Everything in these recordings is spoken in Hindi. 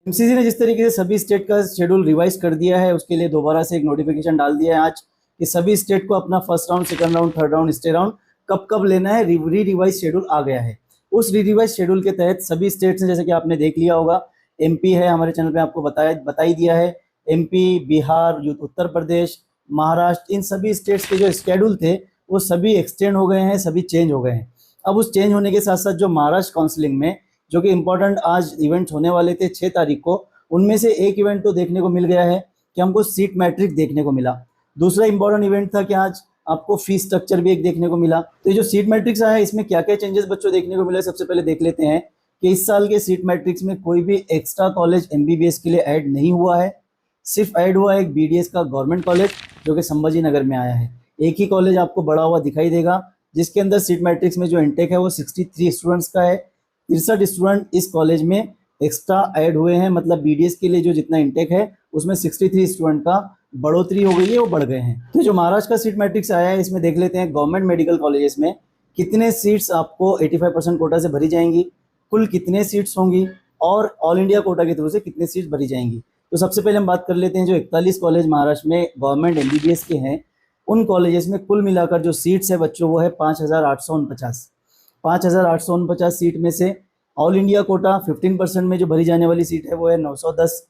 एमसीसी ने जिस तरीके से सभी स्टेट का शेड्यूल रिवाइज कर दिया है, उसके लिए दोबारा से एक नोटिफिकेशन डाल दिया है आज कि सभी स्टेट को अपना first round, second round, third round, stay round कब कब लेना है। री रिवाइज शेड्यूल आ गया है। उस री रिवाइज शेड्यूल के तहत सभी स्टेट्स ने, जैसे कि आपने देख लिया होगा, एमपी है, हमारे चैनल पे आपको बता ही दिया है, एमपी, बिहार, उत्तर प्रदेश, महाराष्ट्र, इन सभी स्टेट्स के जो शेड्यूल थे वो सभी एक्सटेंड हो गए हैं, सभी चेंज हो गए हैं। अब उस चेंज होने के साथ साथ जो महाराष्ट्र काउंसिलिंग में जो कि इम्पोर्टेंट आज इवेंट्स होने वाले थे 6 तारीख को, उनमें से एक इवेंट तो देखने को मिल गया है कि हमको सीट मैट्रिक देखने को मिला। दूसरा इंपॉर्टेंट इवेंट था कि आज आपको फीस स्ट्रक्चर भी एक देखने को मिला। तो ये जो सीट मैट्रिक्स आया है, इसमें क्या क्या चेंजेस बच्चों देखने को मिला, सबसे पहले देख लेते हैं कि इस साल के सीट मैट्रिक्स में कोई भी एक्स्ट्रा कॉलेज एमबीबीएस के लिए ऐड नहीं हुआ है। सिर्फ ऐड हुआ है एक बीडीएस का गवर्नमेंट कॉलेज जो कि संभाजी नगर में आया है। एक ही कॉलेज आपको बड़ा हुआ दिखाई देगा, जिसके अंदर सीट मैट्रिक्स में जो इंटेक है वो 63 स्टूडेंट्स का है। 63 स्टूडेंट इस कॉलेज में एक्स्ट्रा ऐड हुए हैं, मतलब बीडीएस के लिए जो जितना इंटेक है उसमें 63 स्टूडेंट का बढ़ोतरी हो गई है, वो बढ़ गए हैं। तो जो महाराष्ट्र का सीट मैट्रिक्स आया है, इसमें देख लेते हैं गवर्नमेंट मेडिकल कॉलेजेस में कितने सीट्स आपको 85% कोटा से भरी जाएंगी, कुल कितने सीट्स होंगी, और ऑल इंडिया कोटा के थ्रू से कितने सीट्स भरी जाएंगी। तो सबसे पहले हम बात कर लेते हैं जो 41 कॉलेज महाराष्ट्र में गवर्नमेंट एमबीबीएस के हैं, उन कॉलेजेस में कुल मिलाकर जो सीट्स है बच्चों वो है 5849। 5849 सीट में से ऑल इंडिया कोटा 15% में जो भरी जाने वाली सीट है वो है 910,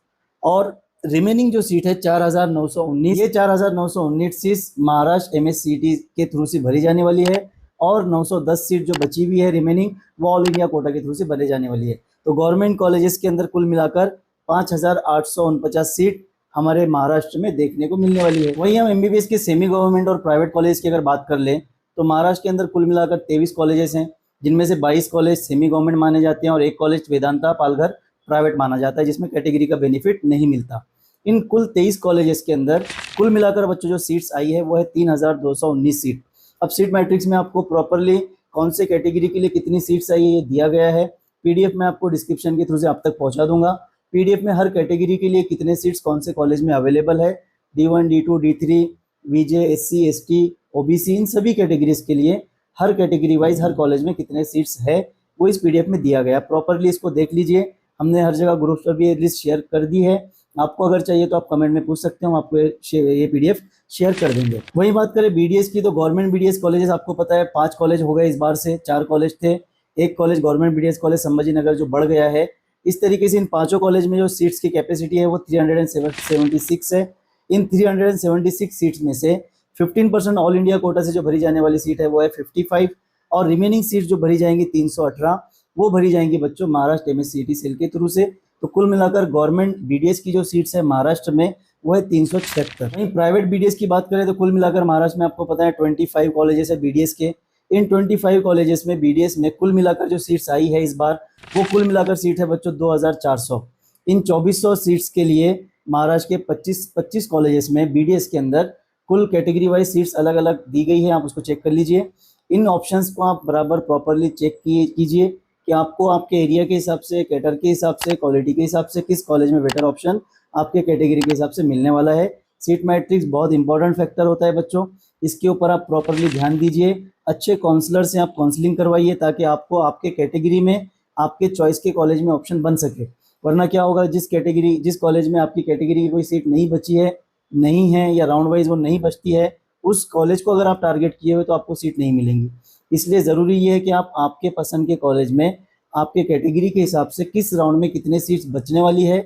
और रिमेनिंग जो सीट है 4919, ये 4919 सीट महाराष्ट्र एमएससीटी के थ्रू से भरी जाने वाली है, और 910 सीट जो बची हुई है रिमेनिंग वो ऑल इंडिया कोटा के थ्रू से भरी जाने वाली है। तो गवर्नमेंट कॉलेजेस के अंदर कुल मिलाकर 5849 सीट हमारे महाराष्ट्र में देखने को मिलने वाली है। वहीं हम एमबीबीएस के सेमी गवर्नमेंट और प्राइवेट कॉलेज की अगर बात कर लें तो महाराष्ट्र के अंदर कुल मिलाकर 23 कॉलेजेस हैं, जिनमें से 22 कॉलेज सेमी गवर्नमेंट माने जाते हैं और एक कॉलेज वेदांता पालघर प्राइवेट माना जाता है, जिसमें कैटेगरी का बेनिफिट नहीं मिलता। इन कुल 23 कॉलेजेस के अंदर कुल मिलाकर बच्चों जो सीट्स आई है वो है 3219 सीट। अब सीट मैट्रिक्स में आपको प्रॉपरली कौन से कैटेगरी के लिए कितनी सीट्स आई है ये दिया गया है। पीडीएफ में आपको डिस्क्रिप्शन के थ्रू से आप तक पहुंचा दूंगा। पीडीएफ में हर कैटेगरी के लिए कितने सीट्स कौन से कॉलेज में अवेलेबल है, D1, D2, D3, वीजे, एससी, एसटी, ओबीसी, इन सभी कैटेगरीज के लिए हर कैटेगरी वाइज हर कॉलेज में कितने सीट्स है वो इस पीडीएफ में दिया गया। प्रॉपरली इसको देख लीजिए। हमने हर जगह ग्रुप पर भी ये लिस्ट शेयर कर दी है। आपको अगर चाहिए तो आप कमेंट में पूछ सकते हो, हम आपको ये पीडीएफ शेयर कर देंगे। वही बात करें बीडीएस की, तो गवर्नमेंट बीडीएस कॉलेजेस आपको पता है 5 कॉलेज हो गए इस बार से, 4 कॉलेज थे, एक college government BDS college Sambhaji Nagar जो बढ़ गया है। इस तरीके से इन 5 कॉलेज में जो सीट्स की कैपेसिटी है वो 376 है। इन 376 सीट्स में से 15% ऑल इंडिया कोटा से जो भरी जाने वाली सीट है वो है 55, और रिमेनिंग सीट जो भरी जाएंगी 318 वो भरी जाएंगी बच्चों महाराष्ट्र एमएससीटी सेल के थ्रू से। तो कुल मिलाकर गवर्नमेंट बीडीएस की जो सीट्स है महाराष्ट्र में वो है 376। वहीं प्राइवेट बीडीएस की बात करें तो कुल मिलाकर महाराष्ट्र में आपको पता है 25 कॉलेजेस है बीडीएस के। इन 25 कॉलेजेस में बीडीएस में कुल मिलाकर जो सीट्स आई है इस बार वो कुल मिलाकर सीट है बच्चों 2400। इन 2400 सीट्स के लिए महाराष्ट्र के 25 कॉलेजेस में बीडीएस के अंदर कुल कैटेगरी वाइज सीट्स अलग अलग दी गई है। आप उसको चेक कर लीजिए। इन ऑप्शंस को आप बराबर प्रॉपरली चेक कीजिए कि आपको आपके एरिया के हिसाब से, कैटर के हिसाब से, क्वालिटी के हिसाब से किस कॉलेज में बेटर ऑप्शन आपके कैटेगरी के हिसाब से मिलने वाला है। सीट मैट्रिक्स बहुत इंपॉर्टेंट फैक्टर होता है बच्चों, इसके ऊपर आप प्रॉपरली ध्यान दीजिए। अच्छे काउंसलर से आप काउंसलिंग करवाइए ताकि आपको आपके कैटेगरी में आपके चॉइस के कॉलेज में ऑप्शन बन सके। वरना क्या होगा, जिस कॉलेज में आपकी कैटेगरी की कोई सीट नहीं बची है, नहीं है, या राउंड वाइज वो नहीं बचती है, उस कॉलेज को अगर आप टारगेट किए हुए तो आपको सीट नहीं मिलेंगी। इसलिए ज़रूरी ये है कि आप आपके पसंद के कॉलेज में आपके कैटेगरी के हिसाब से किस राउंड में कितने सीट्स बचने वाली है,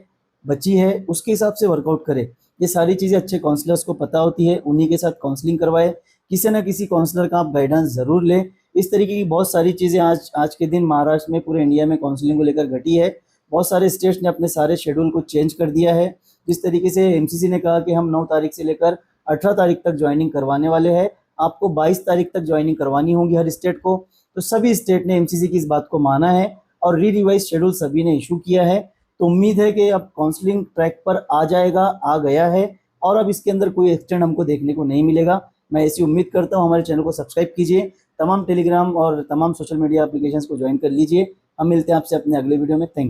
बची है, उसके हिसाब से वर्कआउट करें। ये सारी चीज़ें अच्छे काउंसलर्स को पता होती है, उन्हीं के साथ काउंसलिंग करवाए। किसी न किसी काउंसलर का आप गाइडेंस ज़रूर लें। इस तरीके की बहुत सारी चीज़ें आज के दिन महाराष्ट्र में, पूरे इंडिया में काउंसलिंग को लेकर घटी है। बहुत सारे स्टेट्स ने अपने सारे शेड्यूल को चेंज कर दिया है। जिस तरीके से एमसीसी ने कहा कि हम 9 तारीख से लेकर 18 तारीख तक ज्वाइनिंग करवाने वाले हैं, आपको 22 तारीख तक ज्वाइनिंग करवानी होगी हर स्टेट को। तो सभी स्टेट ने एमसीसी की इस बात को माना है और रिवाइज शेड्यूल सभी ने इशू किया है। तो उम्मीद है कि अब काउंसलिंग ट्रैक पर आ जाएगा, आ गया है, और अब इसके अंदर कोई एक्सटेंड हमको देखने को नहीं मिलेगा। मैं ऐसी उम्मीद करता हूँ। हमारे चैनल को सब्सक्राइब कीजिए, तमाम टेलीग्राम और तमाम सोशल मीडिया एप्लीकेशंस को ज्वाइन कर लीजिए। हम मिलते हैं आपसे अपने अगले वीडियो में। Thank you.